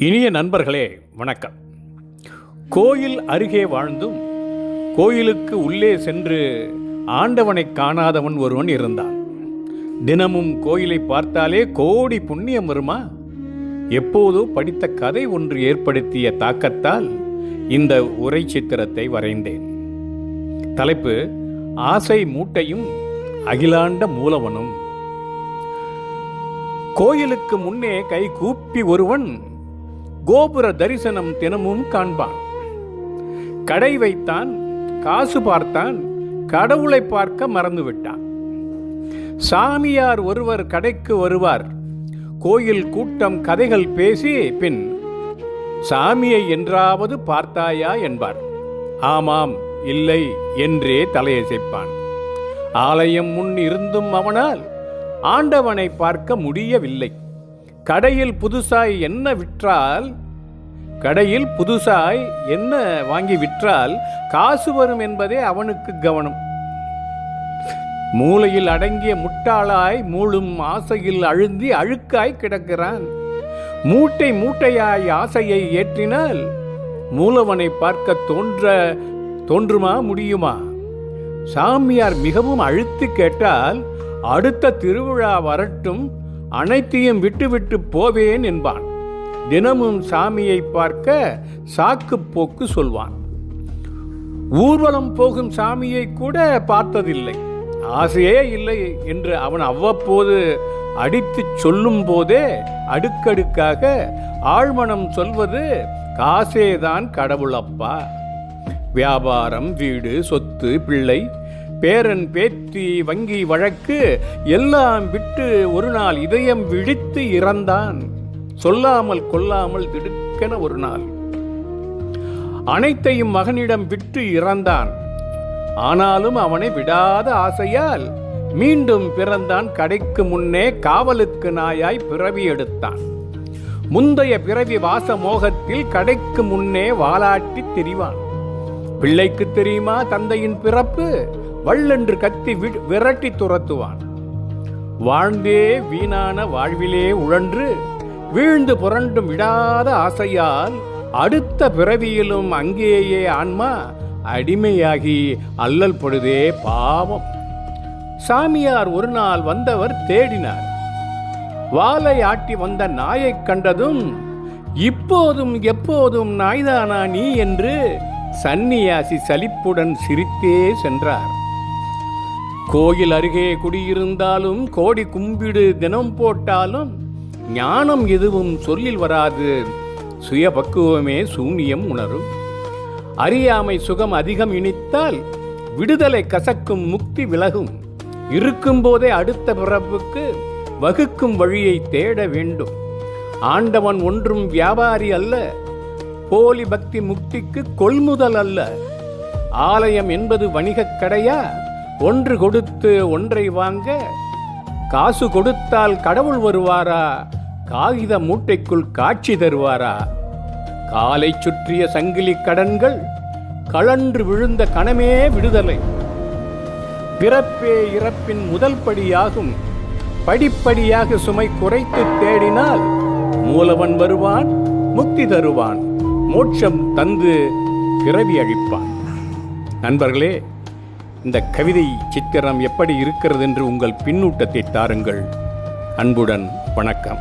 இனிய நண்பர்களே, வணக்கம். கோயில் அருகே வாழ்ந்தும் கோயிலுக்கு உள்ளே சென்று ஆண்டவனை காணாதவன் ஒருவன் இருந்தான். தினமும் கோயிலை பார்த்தாலே கோடி புண்ணியம் வருமா? எப்போதோ படித்த கதை ஒன்று ஏற்படுத்திய தாக்கத்தால் இந்த உரை சித்திரத்தை வரைந்தேன். தலைப்பு: ஆசை மூட்டையும் அகிலாண்ட மூலவனும். கோயிலுக்கு முன்னே கை கூப்பி ஒருவன் கோபுர தரிசனம் தினமும் காண்பான். கடை வைத்தான், காசு பார்த்தான், கடவுளை பார்க்க மறந்துவிட்டான். சாமியார் ஒருவர் கடைக்கு வருவார். கோயில் கூட்டம் கதைகள் பேசி பின் சாமியை என்றாவது பார்த்தாயா என்பார். ஆமாம், இல்லை என்றே தலையசைப்பான். ஆலயம் முன் இருந்தும் அவனால் ஆண்டவனை பார்க்க முடியவில்லை. கடையில் புதுசாய் என்ன வாங்கி விற்றால் காசு வரும் என்பதே அவனுக்கு கவனம். மூளையில் அடங்கிய முட்டாளாய் மூளும் ஆசையில் அழுந்தி அழுக்காய் கிடக்கிறான். மூட்டை மூட்டையாய் ஆசையை ஏற்றினால் மூலவனை பார்க்க தோன்றுமா, முடியுமா? சாமியார் மிகவும் அழுத்தி கேட்டால் அடுத்த திருவிழா வரட்டும், அனைத்தையும் விட்டுவிட்டு போவேன் என்பான். தினமும் சாமியை பார்க்க சாக்கு போக்கு சொல்வான். ஊர்வலம் போகும் சாமியை கூட பார்த்ததில்லை, ஆசையே இல்லை என்று அவன் அவ்வப்போது அடித்து சொல்லும் போதே அடுக்கடுக்காக ஆழ்மனம் சொல்வது, காசேதான் கடவுளப்பா. வியாபாரம், வீடு, சொத்து, பிள்ளை, பேரன், பேத்தி, வங்கி வழக்கு எல்லாம் விட்டு ஒரு நாள் இதயம் விழித்து இறந்தான். சொல்லாமல் கொல்லாமல் திடுக்கென ஒரு நாள் அனைத்தையும் மகனிடம் விட்டு இறந்தான். ஆனாலும் அவனை விடாத ஆசையால் மீண்டும் பிறந்தான். கடைக்கு முன்னே காவலுக்கு நாயாய் பிறவி எடுத்தான். முந்தைய பிறவி வாச மோகத்தில் கடைக்கு முன்னே வாலாட்டி திரிவான். பிள்ளைக்கு தெரியுமா தந்தையின் பிறப்பு? வள்ளென்று கத்தி விரட்டி துரத்துவான். வாழ்ந்தே வீணான வாழ்விலே உழன்று வீழ்ந்து புரண்டும் விடாத ஆசையால் அடுத்த பிறவியிலும் அங்கேயே ஆன்மா அடிமையாகி அல்லல் படுதே பாவம். சாமியார் ஒரு நாள் வந்தவர் தேடினார். வாலை ஆட்டி வந்த நாயை கண்டதும், இப்போதும் எப்போதும் நாய்தானா நீ என்று சந்நியாசி சலிப்புடன் சிரித்தே சென்றார். கோயில் அருகே குடியிருந்தாலும் கோடி கும்பிடு தினம் போட்டாலும் ஞானம் எதுவும் சொல்லில் வராது. சுய பக்குவமே சூனியம் உணரும். அறியாமை சுகம் அதிகம் இனித்தால் விடுதலை கசக்கும், முக்தி விலகும். இருக்கும் போதே அடுத்த பிறப்புக்கு வகுக்கும் வழியை தேட வேண்டும். ஆண்டவன் ஒன்றும் வியாபாரி அல்ல. போலி பக்தி முக்திக்கு கொள்முதல் அல்ல. ஆலயம் என்பது வணிகக் கடையா? ஒன்று கொடுத்து ஒன்றை வாங்க காசு கொடுத்தால் கடவுள் வருவாரா? காகித மூட்டைக்குள் காட்சி தருவாரா? காலை சுற்றிய சங்கிலி கடன்கள் கழன்று விழுந்த கணமே விடுதலை. பிறப்பே இறப்பின் முதல் படியாகும். படிப்படியாக சுமை குறைத்து தேடினால் மூலவன் வருவான், முக்தி தருவான், மோட்சம் தந்து பிறவி அழிப்பான். நண்பர்களே, இந்த கவிதை சித்திரம் எப்படி இருக்கிறது என்று உங்கள் பின்னூட்டத்தை தாருங்கள். அன்புடன் வணக்கம்.